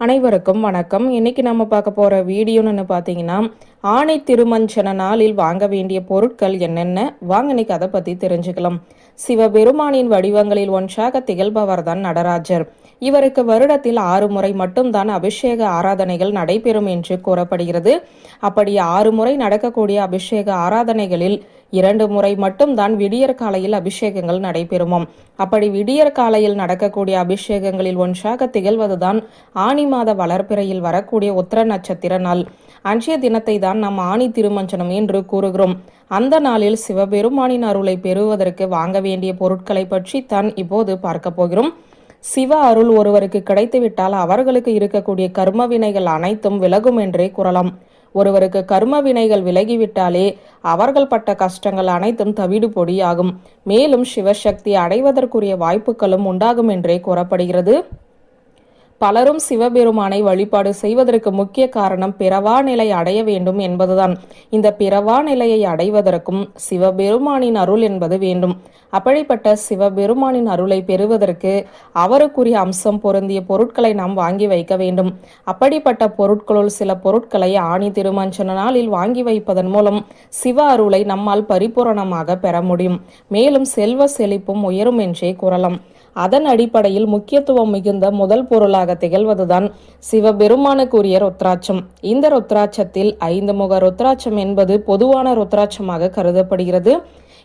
அனைவருக்கும் வணக்கம். இன்னைக்கு நம்ம பார்க்க போற வீடியோன்னு பார்த்தீங்கன்னா, ஆணி திருமஞ்சன நாளில் வாங்க வேண்டிய பொருட்கள் என்னென்ன, வாங்க இன்னைக்கு அதை பத்தி தெரிஞ்சுக்கலாம். சிவபெருமானின் வடிவங்களில் ஒன்றாக திகழ்பவர் தான் நடராஜர். இவருக்கு வருடத்தில் 6 முறை மட்டும்தான் அபிஷேக ஆராதனைகள் நடைபெறும் என்று கூறப்படுகிறது. அப்படி 6 முறை நடக்கக்கூடிய அபிஷேக ஆராதனைகளில் 2 முறை மட்டும்தான் விடியற் காலையில் அபிஷேகங்கள் நடைபெறுமாம். அப்படி விடியற் காலையில் நடக்கக்கூடிய அபிஷேகங்களில் ஒன்றாக திகழ்வதுதான் ஆனி மாத வளர்பிறையில் வரக்கூடிய உத்திர நட்சத்திர நாள். அன்றைய தினத்தை தான் நாம் ஆணி திருமஞ்சனம் என்று கூறுகிறோம். அந்த நாளில் சிவபெருமானின் அருளை பெறுவதற்கு வாங்க வேண்டிய பொருட்களை பற்றி தான் இப்போது பார்க்க போகிறோம். சிவ அருள் ஒருவருக்கு கிடைத்துவிட்டால் அவர்களுக்கு இருக்கக்கூடிய கர்ம வினைகள் அனைத்தும் விலகும் என்றே கூறலாம். ஒருவருக்கு கர்ம வினைகள் விலகிவிட்டாலே அவர்கள் பட்ட கஷ்டங்கள் அனைத்தும் தவிடு பொடியாகும். மேலும் சிவசக்தி அடைவதற்குரிய வாய்ப்புகளும் உண்டாகும் என்றே கூறப்படுகிறது. பலரும் சிவபெருமானை வழிபாடு செய்வதற்கு முக்கிய காரணம் பிறவா நிலை அடைய வேண்டும் என்பதுதான். இந்த பிறவா நிலையை அடைவதற்கும் சிவபெருமானின் அருள் என்பது வேண்டும். அப்படிப்பட்ட சிவபெருமானின் அருளை பெறுவதற்கு அவருக்குரிய அம்சம் பொருந்திய பொருட்களை நாம் வாங்கி வைக்க வேண்டும். அப்படிப்பட்ட பொருட்களுள் சில பொருட்களை ஆணி திருமஞ்சன நாளில் வாங்கி வைப்பதன் மூலம் சிவ அருளை நம்மால் பரிபூரணமாக பெற முடியும். மேலும் செல்வ செழிப்பும் உயரும் என்றே கூறலாம். அதன் அடிப்படையில் முக்கியத்துவம் மிகுந்த முதல் பொருளாக திகழ்வதுதான் சிவபெருமானுக்குரிய ருத்ராட்சம். இந்த ருத்ராட்சத்தில் 5 முக ருத்ராட்சம் என்பது பொதுவான ருத்ராட்சமாக கருதப்படுகிறது.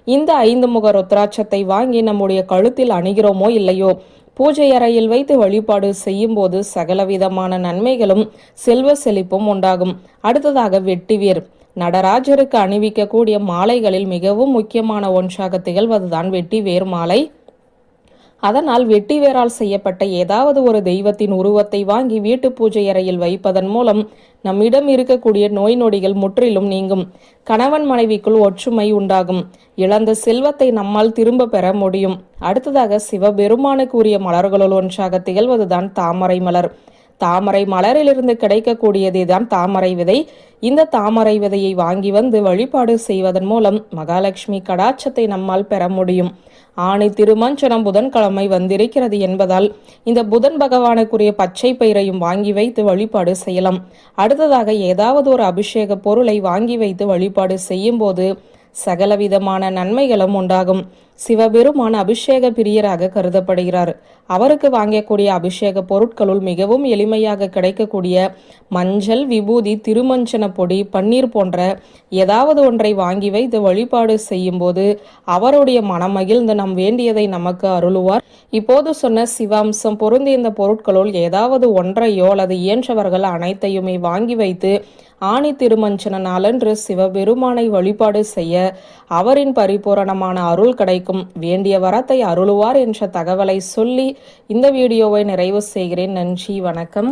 இந்த 5 முக ருத்ராட்சத்தை வாங்கி நம்முடைய கழுத்தில் அணிகிறோமோ இல்லையோ, பூஜை அறையில் வைத்து வழிபாடு செய்யும் போது சகலவிதமான நன்மைகளும் செல்வ செழிப்பும் உண்டாகும். அடுத்ததாக வெட்டிவேர். நடராஜருக்கு அணிவிக்கக்கூடிய மாலைகளில் மிகவும் முக்கியமான ஒன்றாக திகழ்வதுதான் வெட்டிவேர் மாலை. அதனால் வெட்டிவேரால் செய்யப்பட்ட ஏதாவது ஒரு தெய்வத்தின் உருவத்தை வாங்கி வீட்டு பூஜை அறையில் வைப்பதன் மூலம் நம்மிடம் இருக்கக்கூடிய நோய் நொடிகள் முற்றிலும் நீங்கும். கணவன் மனைவிக்குள் ஒற்றுமை உண்டாகும். இழந்த செல்வத்தை நம்மால் திரும்ப பெற முடியும். அடுத்ததாக சிவபெருமானுக்கு உரிய மலர்களுள் ஒன்றாக திகழ்வதுதான் தாமரை மலர். தாமரை மலரிலிருந்து கிடைக்கக்கூடியதே தான் தாமரை விதை. இந்த தாமரை விதையை வாங்கி வந்து வழிபாடு செய்வதன் மூலம் மகாலட்சுமி கடாட்சத்தை நம்மால் பெற முடியும். ஆணி திருமஞ்சனம் புதன்கிழமை வந்திருக்கிறது என்பதால் இந்த புதன் பகவானுக்குரிய பச்சை பயிரையும் வாங்கி வைத்து வழிபாடு செய்யலாம். அடுத்ததாக ஏதாவது ஒரு அபிஷேக பொருளை வாங்கி வைத்து வழிபாடு செய்யும் போது சகலவிதமான நன்மைகளும் உண்டாகும். சிவபெருமான் அபிஷேக பிரியராக கருதப்படுகிறார். அவருக்கு வாங்கக்கூடிய அபிஷேக பொருட்களுள் மிகவும் எளிமையாக கிடைக்கக்கூடிய மஞ்சள், விபூதி, திருமஞ்சன பொடி, பன்னீர் போன்ற ஏதாவது ஒன்றை வாங்கி வைத்து வழிபாடு செய்யும் போது அவருடைய மனம் மகிழ்ந்து நம் வேண்டியதை நமக்கு அருளுவார். இப்போது சொன்ன சிவாம்சம் பொருந்திய இந்த பொருட்களுள் ஏதாவது ஒன்றையோ அல்லது இயன்றவர்கள் அனைத்தையுமே வாங்கி வைத்து ஆணி திருமஞ்சன நாளன்று சிவபெருமானை வழிபாடு செய்ய அவரின் பரிபூரணமான அருள் கிடைக்கும். வேண்டிய வரத்தை அருளுவார் என்ற தகவலை சொல்லி இந்த வீடியோவை நிறைவு செய்கிறேன். நன்றி, வணக்கம்.